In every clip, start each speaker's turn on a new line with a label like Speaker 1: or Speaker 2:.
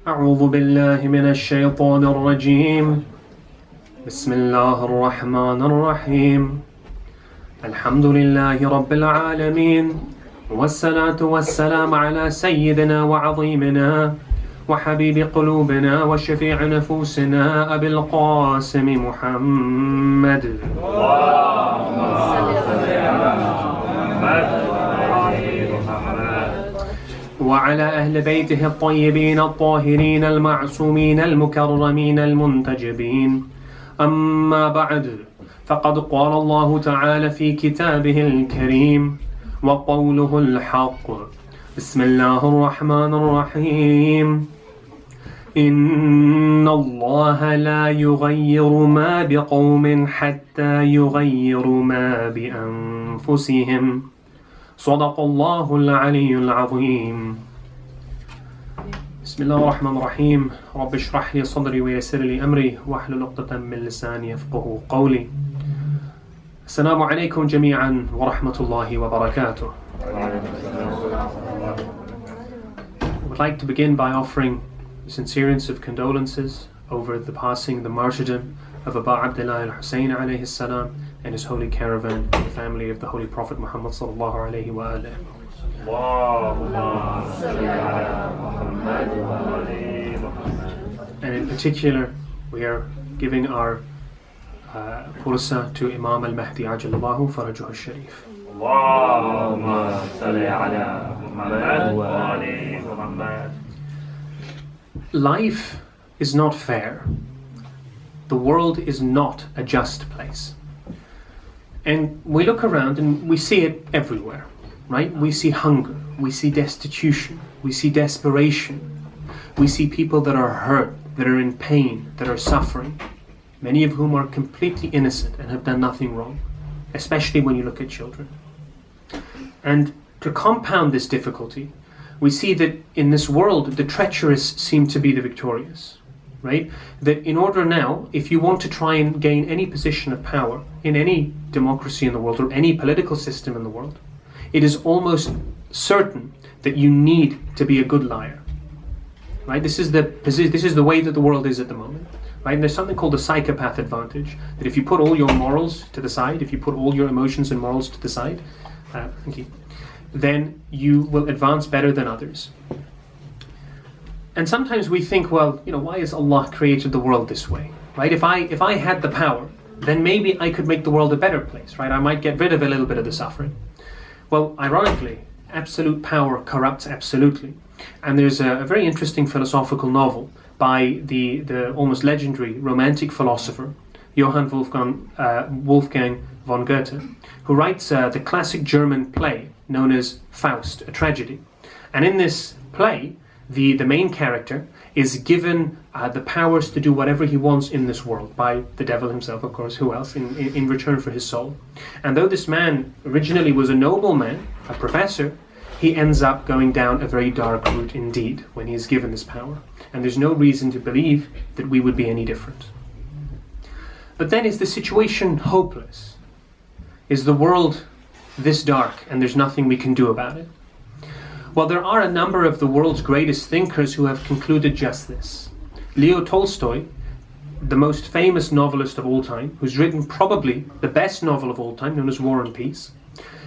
Speaker 1: أعوذ بالله من الشيطان الرجيم بسم الله الرحمن الرحيم الحمد لله رب العالمين والصلاة والسلام على سيدنا وعظيمنا وحبيب قلوبنا وشفيع نفوسنا أبي القاسم محمد اللهم صل على محمد وعلى أهل بيته الطيبين الطاهرين المعصومين المكرمين المنتجبين أما بعد فقد قال الله تعالى في كتابه الكريم وقوله الحق بسم الله الرحمن الرحيم إن الله لا يغير ما بقوم حتى يغيروا ما بأنفسهم صدق الله العلي العظيم بسم الله الرحمن الرحيم رب اشرح لي صدري ويسر لي أمري واحلل عقدة من لساني يفقهوا قولي السلام عليكم جميعا ورحمة الله وبركاته. I would like to begin by offering sincerest of condolences over the passing, the martyrdom of Abu Abdullah al-Hussein alayhi salam and his holy caravan, the family of the Holy Prophet Muhammad sallallahu alayhi wa alihi. And in particular, we are giving our pursa to Imam al-Mahdi ajalallahu farajuh al-sharif. Life is not fair. The world is not a just place. And we look around and we see it everywhere, right? We see hunger, we see destitution, we see desperation, we see people that are hurt, that are in pain, that are suffering, many of whom are completely innocent and have done nothing wrong, especially when you look at children. And to compound this difficulty, we see that in this world, the treacherous seem to be the victorious. Right? That in order now, if you want to try and gain any position of power in any democracy in the world or any political system in the world, it is almost certain that you need to be a good liar. Right? This is the way that the world is at the moment. Right? And there's something called the psychopath advantage, that if you put all your morals to the side, if you put all your emotions and morals to the side, then you will advance better than others. And sometimes we think, well, why has Allah created the world this way? Right? If I had the power, then maybe I could make the world a better place, right? I might get rid of a little bit of the suffering. Well, ironically, absolute power corrupts absolutely. And there's a very interesting philosophical novel by the almost legendary romantic philosopher Johann Wolfgang von Goethe, who writes the classic German play known as Faust, a tragedy. And in this play, the main character is given the powers to do whatever he wants in this world by the devil himself, of course, who else, in return for his soul. And though this man originally was a nobleman, a professor, he ends up going down a very dark route indeed when he is given this power. And there's no reason to believe that we would be any different. But then, is the situation hopeless? Is the world this dark and there's nothing we can do about it? Well, there are a number of the world's greatest thinkers who have concluded just this. Leo Tolstoy, the most famous novelist of all time, who's written probably the best novel of all time, known as War and Peace,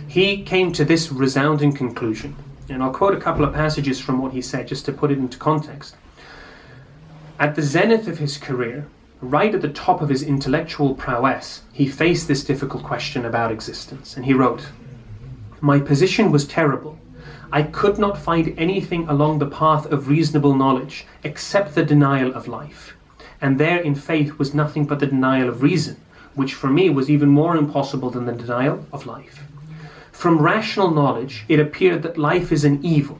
Speaker 1: he came to this resounding conclusion. And I'll quote a couple of passages from what he said, just to put it into context. At the zenith of his career, right at the top of his intellectual prowess, he faced this difficult question about existence. And he wrote, "My position was terrible. I could not find anything along the path of reasonable knowledge except the denial of life. And there in faith was nothing but the denial of reason, which for me was even more impossible than the denial of life. From rational knowledge, it appeared that life is an evil,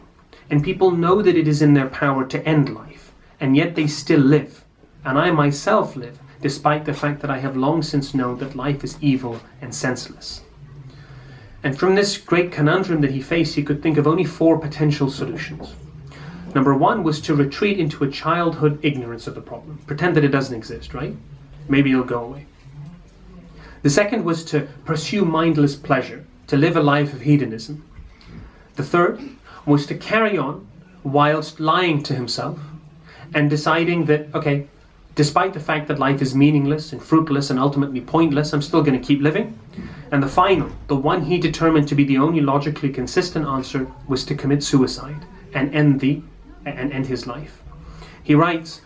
Speaker 1: and people know that it is in their power to end life, and yet they still live. And I myself live, despite the fact that I have long since known that life is evil and senseless." And from this great conundrum that he faced, he could think of only 4 potential solutions. Number 1 was to retreat into a childhood ignorance of the problem. Pretend that it doesn't exist, right? Maybe it'll go away. The second was to pursue mindless pleasure, to live a life of hedonism. The third was to carry on whilst lying to himself and deciding that, okay, despite the fact that life is meaningless and fruitless and ultimately pointless, I'm still going to keep living. And the final, the one he determined to be the only logically consistent answer, was to commit suicide and end his life. He writes,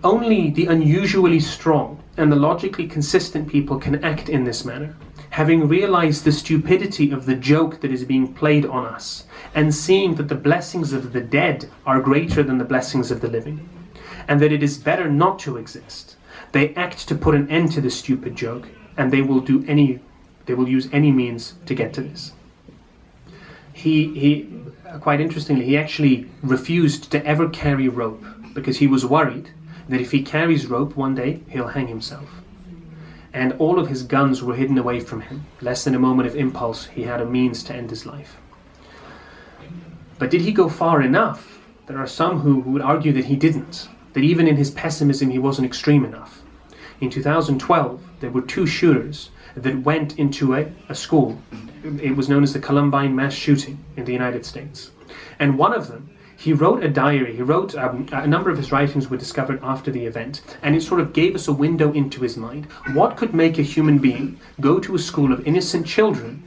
Speaker 1: "Only the unusually strong and the logically consistent people can act in this manner, having realized the stupidity of the joke that is being played on us, and seeing that the blessings of the dead are greater than the blessings of the living, and that it is better not to exist. They act to put an end to this stupid joke, and they will use any means to get to this." He quite interestingly, he actually refused to ever carry rope because he was worried that if he carries rope one day, he'll hang himself. And all of his guns were hidden away from him. Less than a moment of impulse, he had a means to end his life. But did he go far enough? There are some who would argue that he didn't, that even in his pessimism he wasn't extreme enough. In 2012, there were 2 shooters that went into a school. It was known as the Colombian mass shooting in the United States. And one of them, he wrote a diary. He wrote a number of his writings were discovered after the event, and it sort of gave us a window into his mind. What could make a human being go to a school of innocent children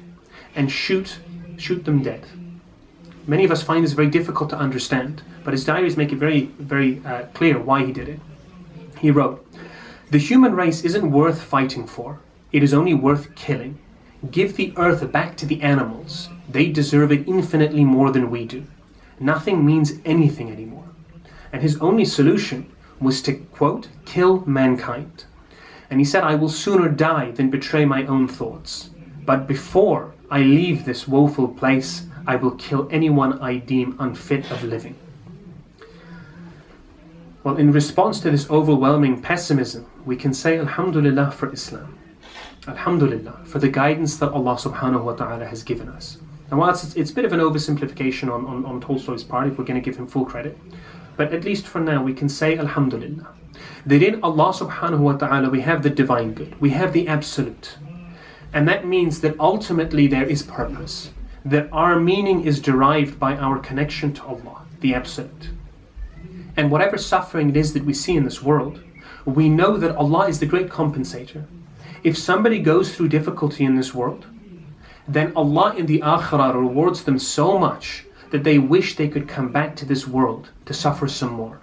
Speaker 1: and shoot them dead? Many of us find this very difficult to understand, but his diaries make it very, very clear why he did it. He wrote, "The human race isn't worth fighting for. It is only worth killing. Give the earth back to the animals. They deserve it infinitely more than we do. Nothing means anything anymore." And his only solution was to, quote, "kill mankind." And he said, "I will sooner die than betray my own thoughts. But before I leave this woeful place, I will kill anyone I deem unfit of living." Well, in response to this overwhelming pessimism, we can say Alhamdulillah for Islam. Alhamdulillah for the guidance that Allah subhanahu wa ta'ala has given us. And whilst it's a bit of an oversimplification on Tolstoy's part, if we're going to give him full credit, but at least for now we can say Alhamdulillah, that in Allah subhanahu wa ta'ala we have the divine good, we have the absolute. And that means that ultimately there is purpose, that our meaning is derived by our connection to Allah, the absolute. And whatever suffering it is that we see in this world, we know that Allah is the great compensator. If somebody goes through difficulty in this world, then Allah in the Akhirah rewards them so much that they wish they could come back to this world to suffer some more.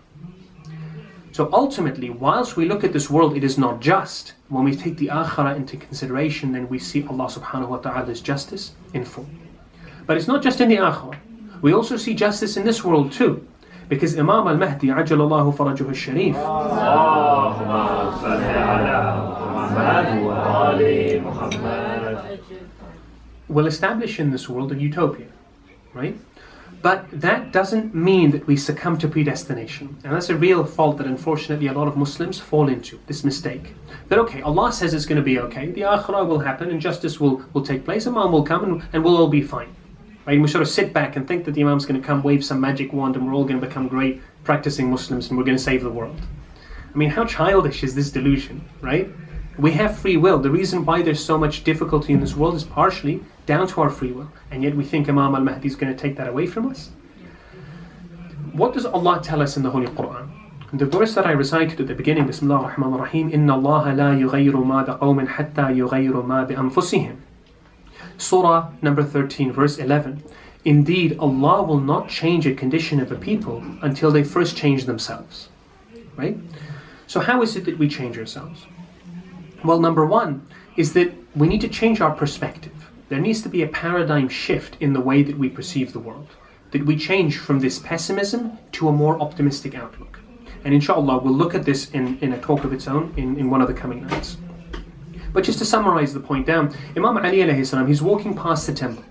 Speaker 1: So ultimately, whilst we look at this world, it is not just. When we take the Akhirah into consideration, then we see Allah subhanahu wa ta'ala's justice in full. But it's not just in the Akhirah. We also see justice in this world too. Because Imam al-Mahdi, Ajjalallahu farajuhu al-Sharif, will establish in this world a utopia, right? But that doesn't mean that we succumb to predestination. And that's a real fault that unfortunately a lot of Muslims fall into, this mistake. That okay, Allah says it's going to be okay, the Akhirah will happen and justice will take place, Imam will come and we'll all be fine. Right? And we sort of sit back and think that the Imam's going to come, wave some magic wand, and we're all going to become great practicing Muslims and we're going to save the world. I mean, how childish is this delusion, right? We have free will. The reason why there's so much difficulty in this world is partially down to our free will. And yet we think Imam al-Mahdi is going to take that away from us. What does Allah tell us in the Holy Quran? The verse that I recited at the beginning, Bismillah ar-Rahman ar-Rahim, إِنَّ اللَّهَ لَا يُغَيِّرُ مَا بِقَوْمٍ حَتَّى يُغَيِّرُ مَا بِأَنفُسِهِمْ. Surah number 13, verse 11. Indeed, Allah will not change a condition of a people until they first change themselves. Right? So how is it that we change ourselves? Well, number one is that we need to change our perspective. There needs to be a paradigm shift in the way that we perceive the world. That we change from this pessimism to a more optimistic outlook. And inshallah, we'll look at this in a talk of its own in one of the coming nights. But just to summarize the point down, Imam Ali alayhi salam, he's walking past the temple.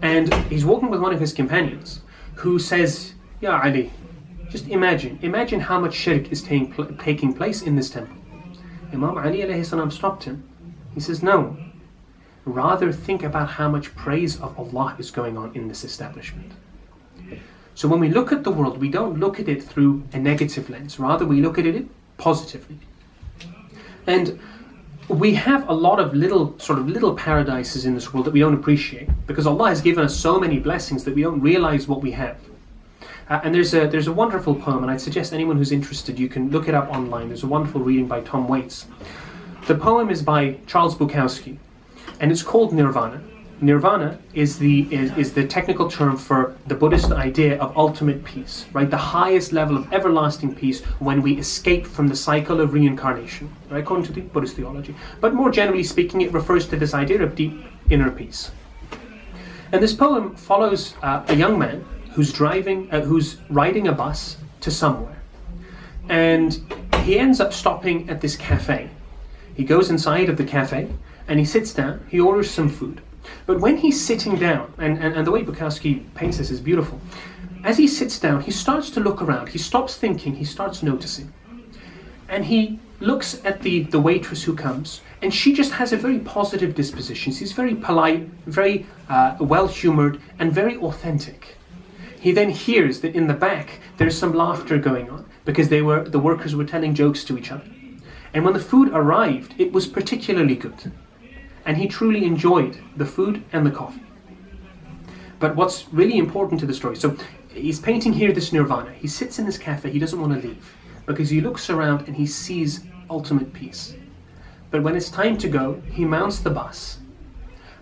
Speaker 1: And he's walking with one of his companions who says, Ya Ali, just imagine how much shirk is taking place in this temple. Imam Ali alayhi salam stopped him. He says, no, rather think about how much praise of Allah is going on in this establishment. So when we look at the world, we don't look at it through a negative lens, rather we look at it positively. And we have a lot of little paradises in this world that we don't appreciate, because Allah has given us so many blessings that we don't realize what we have. And there's a wonderful poem, and I'd suggest anyone who's interested, you can look it up online. There's a wonderful reading by Tom Waits. The poem is by Charles Bukowski, and it's called Nirvana. Nirvana is the technical term for the Buddhist idea of ultimate peace, right? The highest level of everlasting peace when we escape from the cycle of reincarnation, right? According to the Buddhist theology. But more generally speaking, it refers to this idea of deep inner peace. And this poem follows a young man who's riding a bus to somewhere, and he ends up stopping at this cafe. He goes inside of the cafe and he sits down. He orders some food. But when he's sitting down, and the way Bukowski paints this is beautiful, as he sits down, he starts to look around. He stops thinking, he starts noticing. And he looks at the waitress who comes, and she just has a very positive disposition. She's very polite, very well-humored, and very authentic. He then hears that in the back there's some laughter going on, because the workers were telling jokes to each other. And when the food arrived, it was particularly good. And he truly enjoyed the food and the coffee. But what's really important to the story, so he's painting here this nirvana. He sits in this cafe, he doesn't want to leave, because he looks around and he sees ultimate peace. But when it's time to go, he mounts the bus.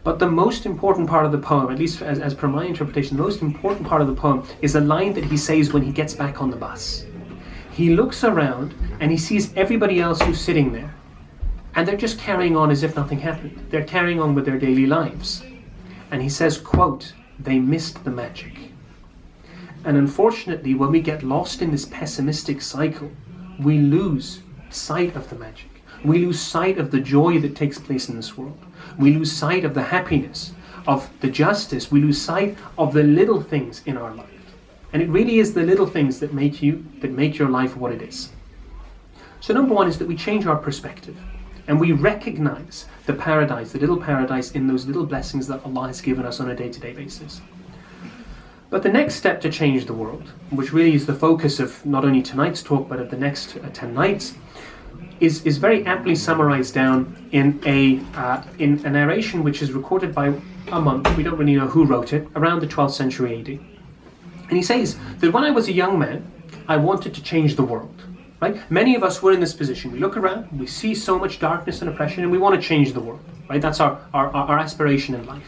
Speaker 1: But the most important part of the poem, at least as per my interpretation, the most important part of the poem is a line that he says when he gets back on the bus. He looks around and he sees everybody else who's sitting there. And they're just carrying on as if nothing happened. They're carrying on with their daily lives. And he says, quote, "They missed the magic." And unfortunately, when we get lost in this pessimistic cycle, we lose sight of the magic. We lose sight of the joy that takes place in this world. We lose sight of the happiness, of the justice. We lose sight of the little things in our life. And it really is the little things that make your life what it is. So number one is that we change our perspective. And we recognize the paradise, the little paradise in those little blessings that Allah has given us on a day-to-day basis. But the next step to change the world, which really is the focus of not only tonight's talk, but of the next 10 nights, is very aptly summarized down in a narration which is recorded by a monk, we don't really know who wrote it, around the 12th century AD. And he says that when I was a young man, I wanted to change the world. Right? Many of us were in this position. We look around, we see so much darkness and oppression, and we want to change the world. Right? That's our aspiration in life.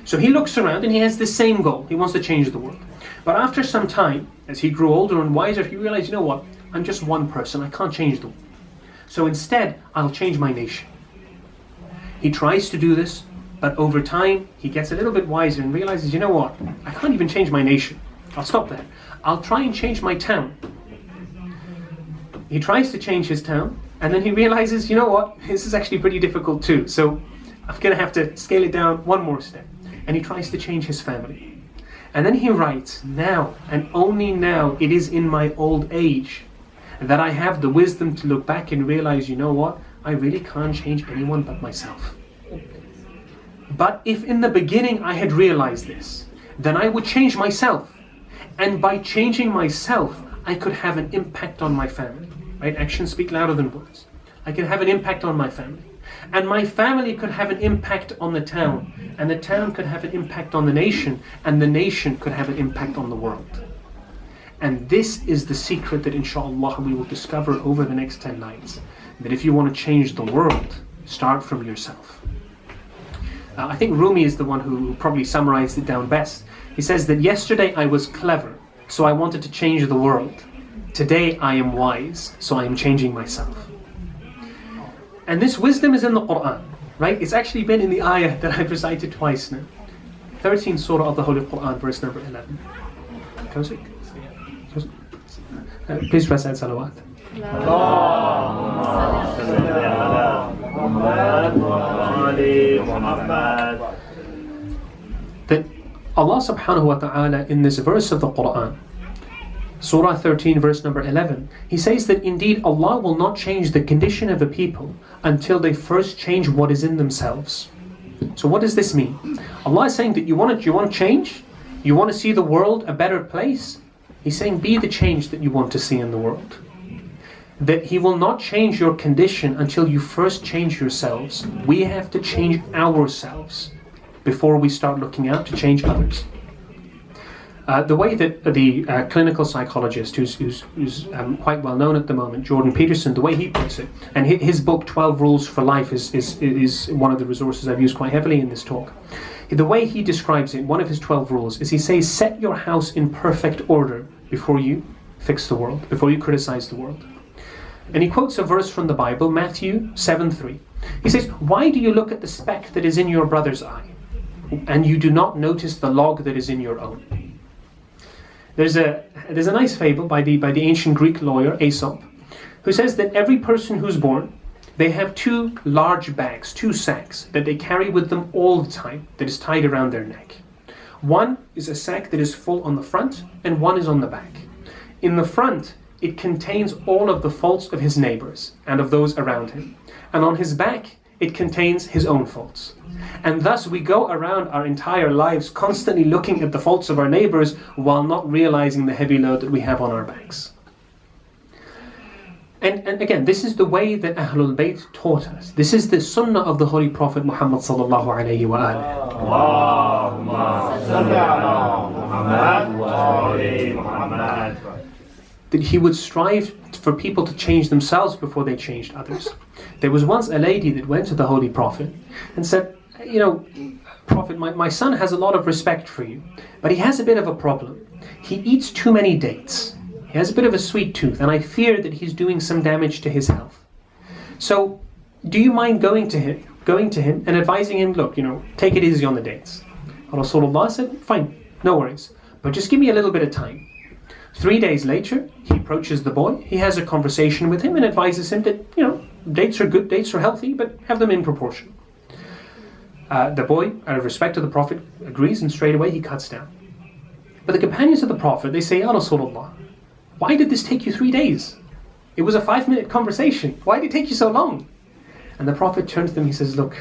Speaker 1: So he looks around and he has the same goal. He wants to change the world. But after some time, as he grew older and wiser, he realized, you know what? I'm just one person. I can't change the world. So instead, I'll change my nation. He tries to do this, but over time, he gets a little bit wiser and realizes, you know what? I can't even change my nation. I'll stop there. I'll try and change my town. He tries to change his town, and then he realizes, you know what, this is actually pretty difficult too, so I'm going to have to scale it down one more step. And he tries to change his family. And then he writes, now, and only now, it is in my old age that I have the wisdom to look back and realize, you know what, I really can't change anyone but myself. But if in the beginning I had realized this, then I would change myself. And by changing myself, I could have an impact on my family. Right? Actions speak louder than words. I could have an impact on my family. And my family could have an impact on the town. And the town could have an impact on the nation. And the nation could have an impact on the world. And this is the secret that inshallah we will discover over the next 10 nights. That if you want to change the world, start from yourself. I think Rumi is the one who probably summarized it down best. He says that yesterday I was clever, so I wanted to change the world. Today I am wise, so I am changing myself. And this wisdom is in the Quran, right? It's actually been in the ayah that I've recited twice now. 13th surah of the Holy Quran, verse number 11. Kosik? Please recite salawat. That Allah subhanahu wa ta'ala in this verse of the Quran, Surah 13 verse number 11, He says that indeed Allah will not change the condition of a people until they first change what is in themselves. So what does this mean? Allah is saying that you want to change? You want to see the world a better place? He's saying be the change that you want to see in the world. That He will not change your condition until you first change yourselves. We have to change ourselves before we start looking out to change others. The way that the clinical psychologist, who's quite well known at the moment, Jordan Peterson, the way he puts it, and his book 12 Rules for Life is one of the resources I've used quite heavily in this talk. The way he describes it, one of his 12 rules, is he says, set your house in perfect order before you fix the world, before you criticize the world. And he quotes a verse from the Bible, Matthew 7:3. He says, why do you look at the speck that is in your brother's eye, and you do not notice the log that is in your own? There's a nice fable by the ancient Greek lawyer Aesop, who says that every person who's born, they have two large bags, two sacks, that they carry with them all the time, that is tied around their neck. One is a sack that is full on the front, and one is on the back. In the front, it contains all of the faults of his neighbors and of those around him. And on his back, it contains his own faults. And thus we go around our entire lives constantly looking at the faults of our neighbors while not realizing the heavy load that we have on our backs. And again, this is the way that Ahlebait taught us. This is the sunnah of the Holy Prophet Muhammad sallallahu alayhi wa alihi. That he would strive for people to change themselves before they changed others. There was once a lady that went to the Holy Prophet and said, you know, Prophet, my son has a lot of respect for you, but he has a bit of a problem. He eats too many dates. He has a bit of a sweet tooth, and I fear that he's doing some damage to his health. So, do you mind going to him and advising him, look, you know, take it easy on the dates? Rasulullah said, fine, no worries, but just give me a little bit of time. 3 days later, he approaches the boy, he has a conversation with him and advises him that, you know, dates are good, dates are healthy, but have them in proportion. The boy, out of respect to the Prophet, agrees, and straight away he cuts down. But the companions of the Prophet, they say, Ya Rasulullah, why did this take you 3 days? It was a 5-minute conversation. Why did it take you so long? And the Prophet turns to them, he says, look,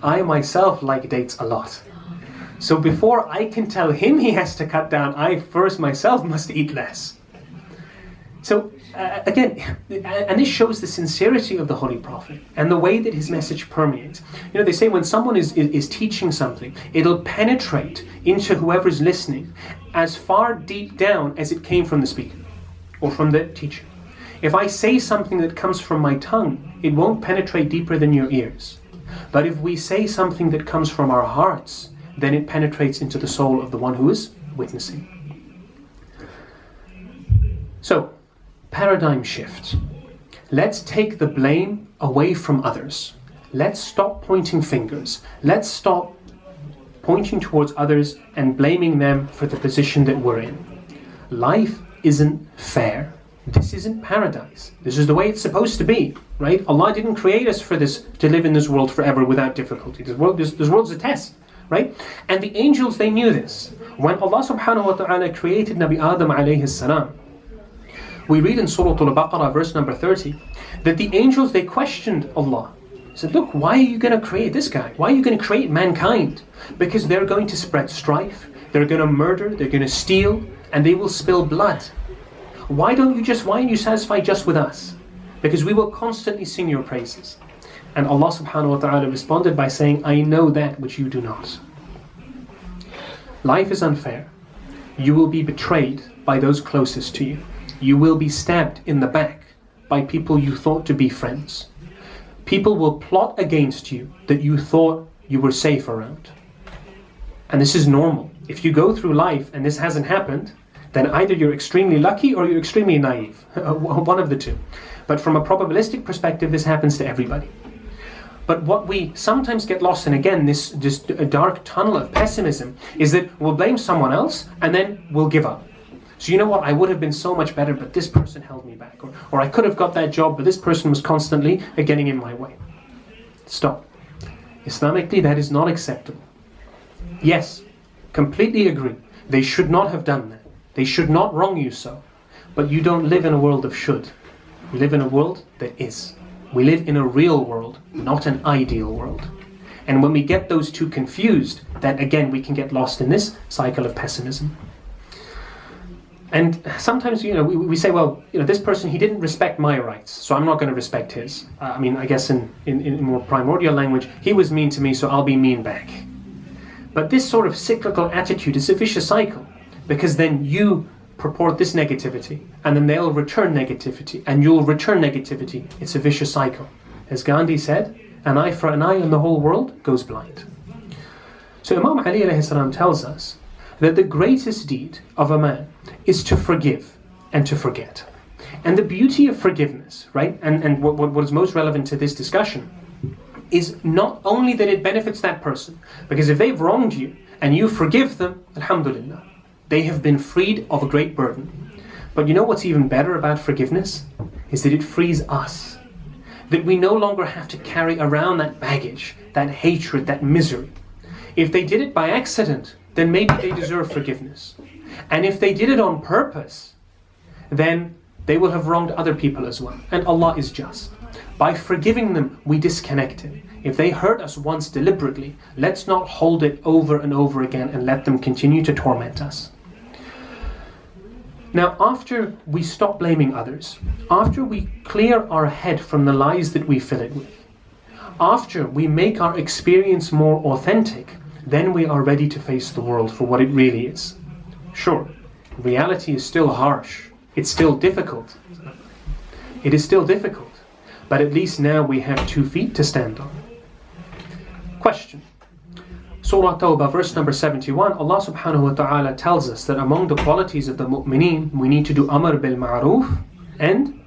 Speaker 1: I myself like dates a lot. So before I can tell him he has to cut down, I first myself must eat less. So again, and this shows the sincerity of the Holy Prophet and the way that his message permeates. You know, they say when someone is teaching something, it'll penetrate into whoever's listening as far deep down as it came from the speaker or from the teacher. If I say something that comes from my tongue, it won't penetrate deeper than your ears. But if we say something that comes from our hearts, then it penetrates into the soul of the one who is witnessing. So, paradigm shift. Let's take the blame away from others. Let's stop pointing fingers. Let's stop pointing towards others and blaming them for the position that we're in. Life isn't fair. This isn't paradise. This is the way it's supposed to be, right? Allah didn't create us for this, to live in this world forever without difficulty. This world's a test, right? And the angels, they knew this. When Allah subhanahu wa ta'ala created Nabi Adam alayhi salam, we read in Surah Al-Baqarah, verse number 30, that the angels, they questioned Allah. They said, look, why are you going to create this guy? Why are you going to create mankind? Because they're going to spread strife, they're going to murder, they're going to steal, and they will spill blood. Why aren't you satisfied just with us? Because we will constantly sing your praises. And Allah subhanahu wa ta'ala responded by saying, I know that which you do not. Life is unfair. You will be betrayed by those closest to you. You will be stabbed in the back by people you thought to be friends. People will plot against you that you thought you were safe around. And this is normal. If you go through life and this hasn't happened, then either you're extremely lucky or you're extremely naive. One of the two. But from a probabilistic perspective, this happens to everybody. But what we sometimes get lost in, again, this dark tunnel of pessimism, is that we'll blame someone else and then we'll give up. So you know what, I would have been so much better, but this person held me back. Or I could have got that job, but this person was constantly getting in my way. Stop. Islamically, that is not acceptable. Yes, completely agree. They should not have done that. They should not wrong you so. But you don't live in a world of should. You live in a world that is. We live in a real world, not an ideal world. And when we get those two confused, then again we can get lost in this cycle of pessimism. And sometimes, we say, well, this person, he didn't respect my rights, so I'm not going to respect his. I guess in more primordial language, he was mean to me, so I'll be mean back. But this sort of cyclical attitude is a vicious cycle. because then you purport this negativity, and then they'll return negativity, and you'll return negativity. It's a vicious cycle. As Gandhi said, an eye for an eye and the whole world goes blind. So Imam Ali alayhi salam tells us that the greatest deed of a man is to forgive and to forget. And the beauty of forgiveness, right, and what is most relevant to this discussion, is not only that it benefits that person, because if they've wronged you and you forgive them, alhamdulillah, they have been freed of a great burden. But you know what's even better about forgiveness? Is that it frees us. That we no longer have to carry around that baggage, that hatred, that misery. If they did it by accident, then maybe they deserve forgiveness. And if they did it on purpose, then they will have wronged other people as well. And Allah is just. By forgiving them, we disconnect it. If they hurt us once deliberately, let's not hold it over and over again and let them continue to torment us. Now, after we stop blaming others, after we clear our head from the lies that we fill it with, after we make our experience more authentic, then we are ready to face the world for what it really is. Sure, reality is still harsh. It's still difficult. It is still difficult. But at least now we have 2 feet to stand on. Question. Surah Tawbah, verse number 71, Allah subhanahu wa ta'ala tells us that among the qualities of the mu'mineen, we need to do amr bil ma'roof and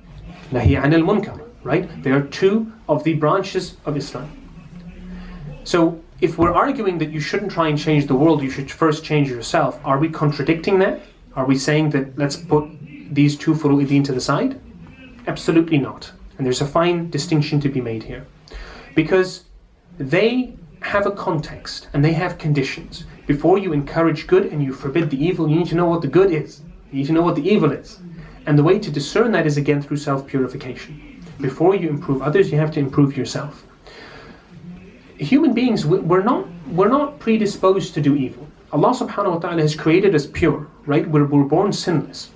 Speaker 1: nahi anil munkar, right? They are 2 of the branches of Islam. So if we're arguing that you shouldn't try and change the world, you should first change yourself, are we contradicting that? Are we saying that let's put these 2 furu'ideen to the side? Absolutely not. And there's a fine distinction to be made here. Because they have a context and they have conditions. Before you encourage good and you forbid the evil, you need to know what the good is. You need to know what the evil is. And the way to discern that is again through self-purification. Before you improve others, you have to improve yourself. Human beings, we're not predisposed to do evil. Allah subhanahu wa ta'ala has created us pure, right? We're born sinless.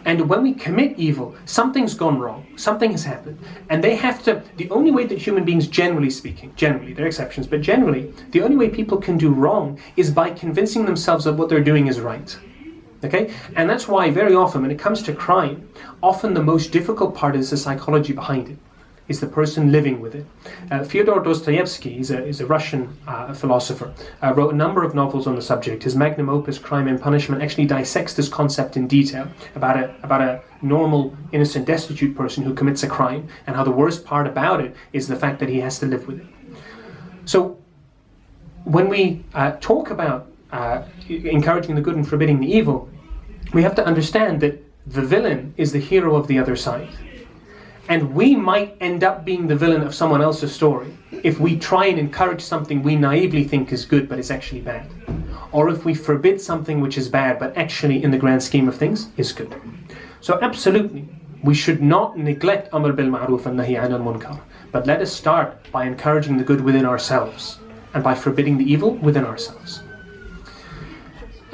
Speaker 1: And when we commit evil, something's gone wrong, something has happened. And they have to, the only way that human beings, generally speaking, generally, there are exceptions, but generally, the only way people can do wrong is by convincing themselves that what they're doing is right. Okay? And that's why very often when it comes to crime, often the most difficult part is the psychology behind it. Is the person living with it. Fyodor Dostoevsky is a Russian philosopher, wrote a number of novels on the subject. His magnum opus, Crime and Punishment, actually dissects this concept in detail about a normal, innocent, destitute person who commits a crime, and how the worst part about it is the fact that he has to live with it. So when we talk about encouraging the good and forbidding the evil, we have to understand that the villain is the hero of the other side. And we might end up being the villain of someone else's story if we try and encourage something we naively think is good but is actually bad. Or if we forbid something which is bad but actually in the grand scheme of things is good. So absolutely, we should not neglect amr bil ma'roof and nahi anil munkar. But let us start by encouraging the good within ourselves and by forbidding the evil within ourselves.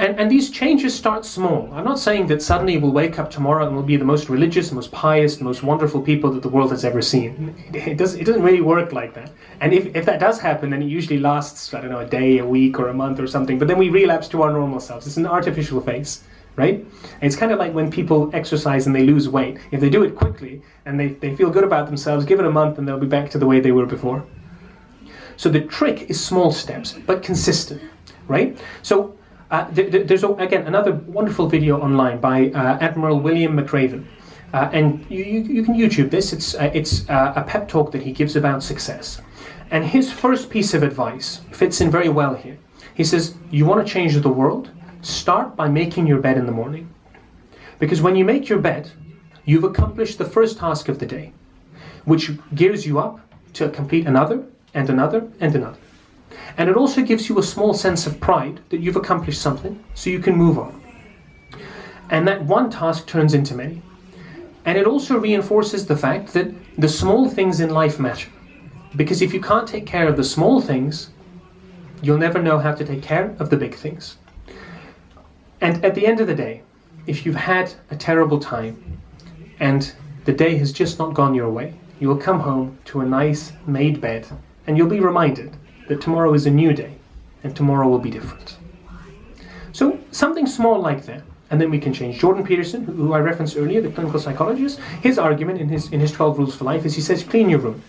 Speaker 1: And these changes start small. I'm not saying that suddenly we'll wake up tomorrow and we'll be the most religious, most pious, most wonderful people that the world has ever seen. It doesn't really work like that. And if that does happen, then it usually lasts, I don't know, a day, a week, or a month or something. But then we relapse to our normal selves. It's an artificial phase, right? And it's kind of like when people exercise and they lose weight. If they do it quickly and they feel good about themselves, give it a month and they'll be back to the way they were before. So the trick is small steps, but consistent, right? So there's again another wonderful video online by Admiral William McRaven, and you can YouTube this. It's a pep talk that he gives about success, and his first piece of advice fits in very well here. He says, you want to change the world? Start by making your bed in the morning, because when you make your bed, you've accomplished the first task of the day, which gears you up to complete another and another and another. And it also gives you a small sense of pride that you've accomplished something, so you can move on. And that one task turns into many. And it also reinforces the fact that the small things in life matter. Because if you can't take care of the small things, you'll never know how to take care of the big things. And at the end of the day, if you've had a terrible time and the day has just not gone your way, you will come home to a nice made bed and you'll be reminded that tomorrow is a new day, and tomorrow will be different. So something small like that. And then we can change. Jordan Peterson, who I referenced earlier, the clinical psychologist, his argument in his 12 rules for life is he says, clean your room.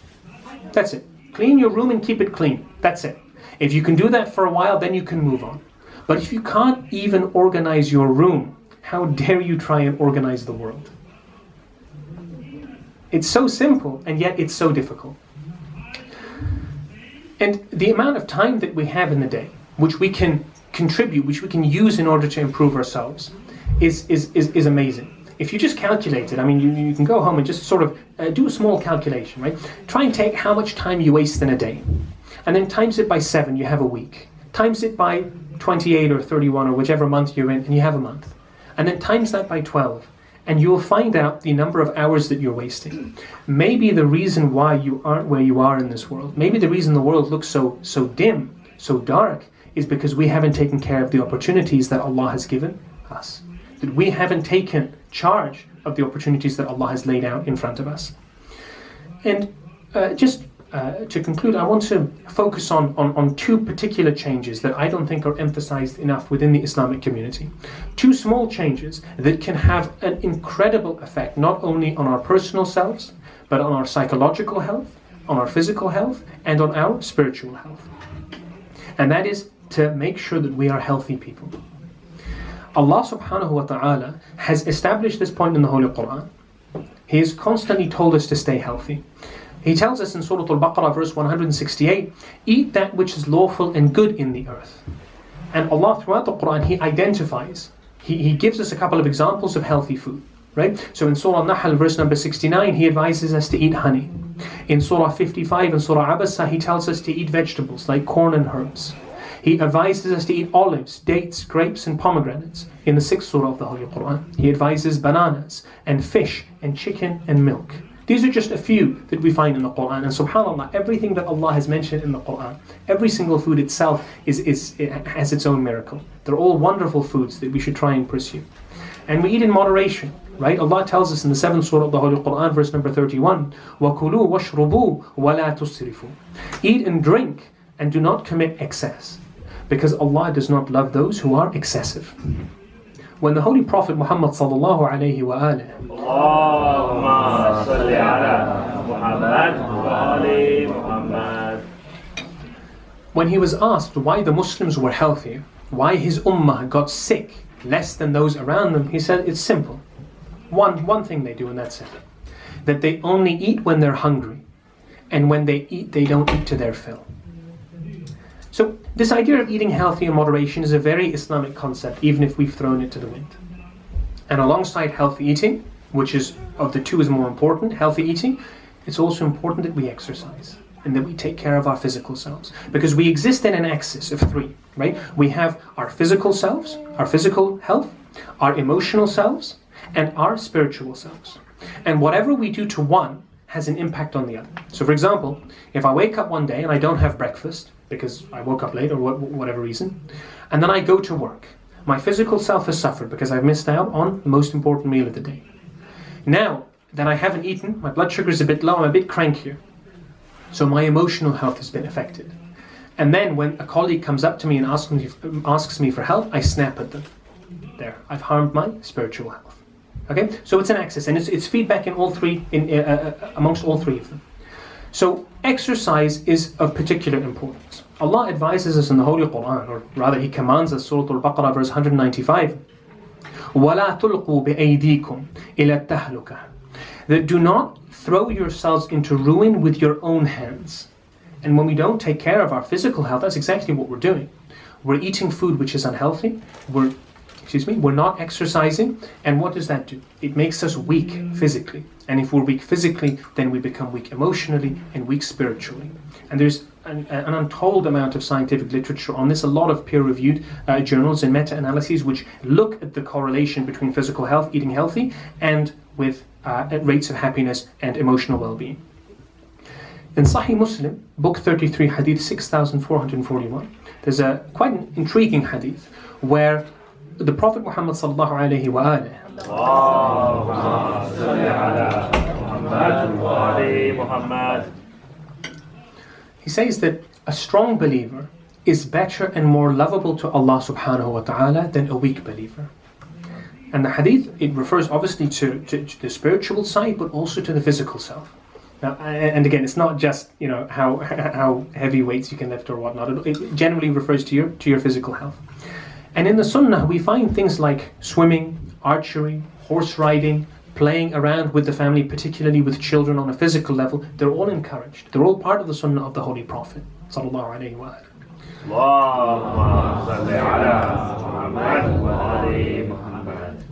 Speaker 1: That's it. Clean your room and keep it clean. That's it. If you can do that for a while, then you can move on. But if you can't even organize your room, how dare you try and organize the world? It's so simple, and yet it's so difficult. And the amount of time that we have in the day, which we can contribute, which we can use in order to improve ourselves, is amazing. If you just calculate it, I mean, you can go home and just sort of do a small calculation, right? Try and take how much time you waste in a day, and then times it by 7, you have a week. Times it by 28 or 31 or whichever month you're in, and you have a month. And then times that by 12, and you'll find out the number of hours that you're wasting. Maybe the reason why you aren't where you are in this world, maybe the reason the world looks so dim, so dark, is because we haven't taken care of the opportunities that Allah has given us. That we haven't taken charge of the opportunities that Allah has laid out in front of us. And to conclude, I want to focus on two particular changes that I don't think are emphasized enough within the Islamic community. Two small changes that can have an incredible effect not only on our personal selves, but on our psychological health, on our physical health, and on our spiritual health. And that is to make sure that we are healthy people. Allah subhanahu wa ta'ala has established this point in the Holy Quran. He has constantly told us to stay healthy. He tells us in Surah Al-Baqarah verse 168, eat that which is lawful and good in the earth. And Allah throughout the Quran, He identifies, He gives us a couple of examples of healthy food. Right? So in Surah Al-Nahl verse number 69, He advises us to eat honey. In Surah 55 and Surah Abasa, He tells us to eat vegetables like corn and herbs. He advises us to eat olives, dates, grapes and pomegranates. In the 6th surah of the Holy Quran, He advises bananas and fish and chicken and milk. These are just a few that we find in the Quran. And subhanAllah, everything that Allah has mentioned in the Quran, every single food itself it has its own miracle. They're all wonderful foods that we should try and pursue. And we eat in moderation, right? Allah tells us in the 7th surah of the Holy Quran, verse number 31, وَكُلُوا وَاشْرُبُوا وَلَا تُسْرِفُوا. Eat and drink and do not commit excess, because Allah does not love those who are excessive. When the Holy Prophet Muhammad sallallahu alayhi wa alihi, Allahumma salli ala Muhammad wa ali Muhammad, when he was asked why the Muslims were healthier, why his ummah got sick less than those around them, he said it's simple. One thing they do, and that's it. That they only eat when they're hungry, and when they eat, they don't eat to their fill. So this idea of eating healthy in moderation is a very Islamic concept, even if we've thrown it to the wind. And alongside healthy eating, which is of the two is more important, healthy eating, it's also important that we exercise and that we take care of our physical selves. Because we exist in an axis of three, right? We have our physical selves, our physical health, our emotional selves, and our spiritual selves. And whatever we do to one has an impact on the other. So for example, if I wake up one day and I don't have breakfast, because I woke up late or whatever reason, and then I go to work, my physical self has suffered because I've missed out on the most important meal of the day. Now that I haven't eaten, my blood sugar is a bit low, I'm a bit crankier. So my emotional health has been affected. And then when a colleague comes up to me and asks me for help, I snap at them. There, I've harmed my spiritual health. Okay, so it's an axis, and it's feedback in all three, amongst all three of them. So exercise is of particular importance. Allah advises us in the Holy Quran, or rather He commands us, Surah Al-Baqarah verse 195, وَلَا تُلْقُوا بِأَيْدِيكُمْ إِلَى التَّهْلُكَةِ, that do not throw yourselves into ruin with your own hands. And when we don't take care of our physical health, that's exactly what we're doing. We're eating food which is unhealthy, we're not exercising, and what does that do? It makes us weak physically. And if we're weak physically, then we become weak emotionally and weak spiritually. And there's an untold amount of scientific literature on this, a lot of peer-reviewed journals and meta-analyses which look at the correlation between physical health, eating healthy, and with rates of happiness and emotional well-being. In Sahih Muslim, book 33, hadith 6441, there's a quite an intriguing hadith where the Prophet Muhammad sallallahu alayhi wa alihi, he says that a strong believer is better and more lovable to Allah subhanahu wa ta'ala than a weak believer. And the hadith, it refers obviously to the spiritual side, but also to the physical self. Now, and again, it's not just how heavy weights you can lift or whatnot. It generally refers to your physical health. And in the Sunnah, we find things like swimming, archery, horse riding, playing around with the family, particularly with children on a physical level. They're all encouraged. They're all part of the Sunnah of the Holy Prophet sallallahu alaihi wa sallam.
Speaker 2: Allahumma salli ala Muhammad wa ali Muhammad.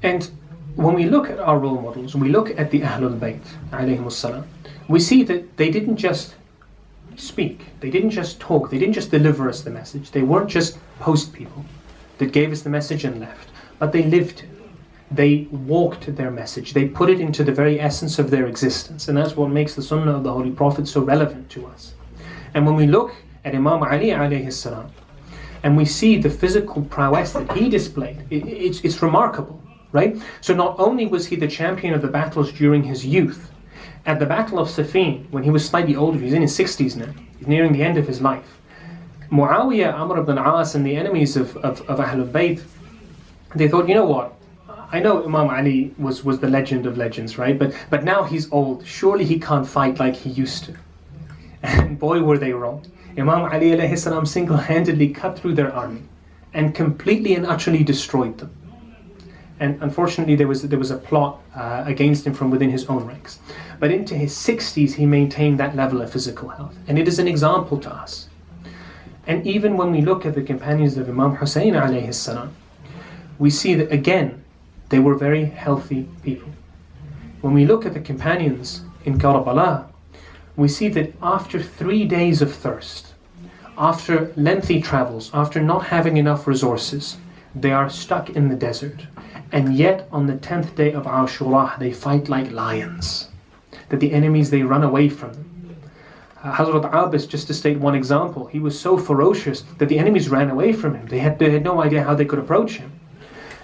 Speaker 1: And when we look at our role models, when we look at the Ahlebait alayhimus salam, we see that they didn't just speak, they didn't just talk, they didn't just deliver us the message. They weren't just post people that gave us the message and left, but they lived it. They walked their message. They put it into the very essence of their existence. And that's what makes the Sunnah of the Holy Prophet so relevant to us. And when we look at Imam Ali alayhi salam, and we see the physical prowess that he displayed, it's remarkable, right? So not only was he the champion of the battles during his youth, at the Battle of Siffin, when he was slightly older, he's in his 60s now, he's nearing the end of his life, Muawiyah, Amr ibn al-As, and the enemies of Ahlebait, they thought, you know what, I know Imam Ali was the legend of legends, right? But now he's old. Surely he can't fight like he used to. And boy, were they wrong. Imam Ali alayhi salam single-handedly cut through their army and completely and utterly destroyed them. And unfortunately, there was a plot against him from within his own ranks. But into his 60s, he maintained that level of physical health. And it is an example to us. And even when we look at the companions of Imam Hussein alayhi salam, we see that again, they were very healthy people. When we look at the companions in Karbala, we see that after 3 days of thirst, after lengthy travels, after not having enough resources, they are stuck in the desert. And yet on the 10th day of Ashura, they fight like lions. That the enemies, they run away from them. Hazrat Abbas, just to state one example, he was so ferocious that the enemies ran away from him. They had no idea how they could approach him.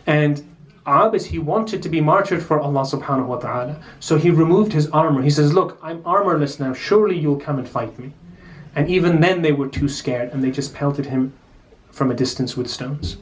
Speaker 1: And Abbas, he wanted to be martyred for Allah subhanahu wa ta'ala. So he removed his armor. He says, look, I'm armorless now. Surely you'll come and fight me. And even then they were too scared and they just pelted him from a distance with stones.